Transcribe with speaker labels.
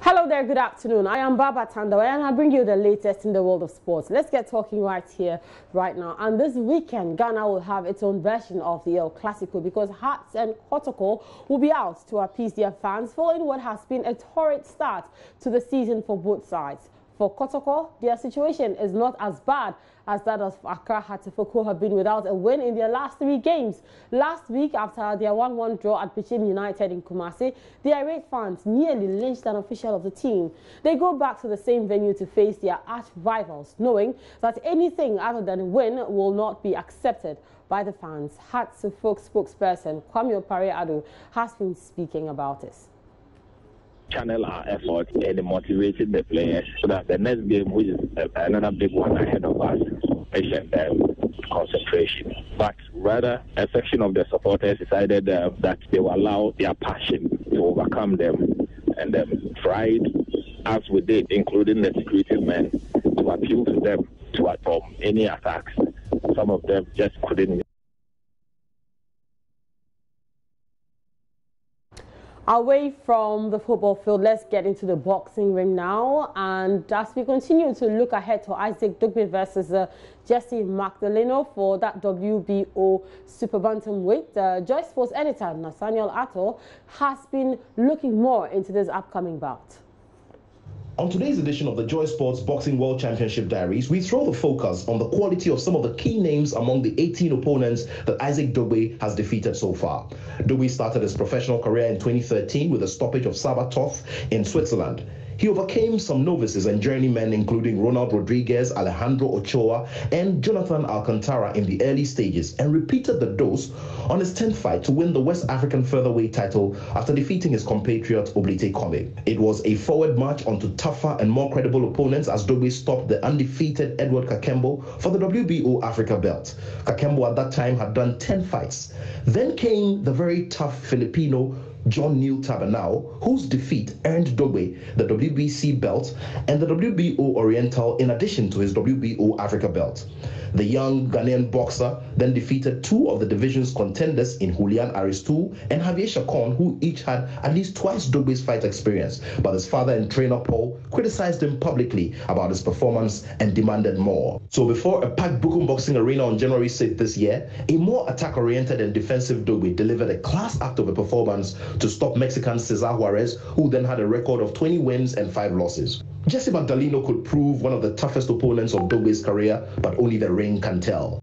Speaker 1: Hello there, good afternoon. I am Baba Tandawa and I bring you the latest in the world of sports. Let's get talking right here, right now. And this weekend, Ghana will have its own version of the El Clasico because Hearts and Kotoko will be out to appease their fans following what has been a torrid start to the season for both sides. For Kotoko, their situation is not as bad as that of Accra Hearts, who have been without a win in their last 3 games. Last week, after their 1-1 draw at Bichim United in Kumasi, the irate fans nearly lynched an official of the team. They go back to the same venue to face their arch rivals, knowing that anything other than a win will not be accepted by the fans. Hearts spokesperson Kwame Opare-Addo has been speaking about this.
Speaker 2: Channel our efforts and motivating the players so that the next game, which is another big one ahead of us, patient concentration. But rather, a section of the supporters decided that they will allow their passion to overcome them and tried, as we did, including the security men, to appeal to them to from any attacks. Some of them just couldn't.
Speaker 1: Away from the football field, let's get into the boxing ring now. And as we continue to look ahead to Isaac Dugbe versus Jesse Magdaleno for that WBO Super Bantamweight, Joy Sports editor Nathaniel Atto has been looking more into this upcoming bout.
Speaker 3: On today's edition of the Joy Sports Boxing World Championship Diaries, we throw the focus on the quality of some of the key names among the 18 opponents that Isaac Dugbe has defeated so far. Dugbe started his professional career in 2013 with a stoppage of Sabatov in Switzerland. He overcame some novices and journeymen including Ronald Rodriguez, Alejandro Ochoa, and Jonathan Alcantara in the early stages and repeated the dose on his 10th fight to win the West African featherweight title after defeating his compatriot Oblite Kome. It was a forward march onto tougher and more credible opponents as Dugbe stopped the undefeated Edward Kakembo for the WBO Africa belt. Kakembo at that time had done 10 fights. Then came the very tough Filipino John Neil Tabernau, whose defeat earned Dugbe the WBC belt and the WBO Oriental in addition to his WBO Africa belt. The young Ghanaian boxer then defeated 2 of the division's contenders in Julian Aristu and Javier Chacon, who each had at least twice Dugbe's fight experience, but his father and trainer Paul criticized him publicly about his performance and demanded more. So before a packed Bukum Boxing Arena on January 6th this year, a more attack-oriented and defensive Dugbe delivered a class act of a performance to stop Mexican Cesar Juarez, who then had a record of 20 wins and 5 losses. Jesse Magdaleno could prove one of the toughest opponents of Dugbe's career, but only the ring can tell.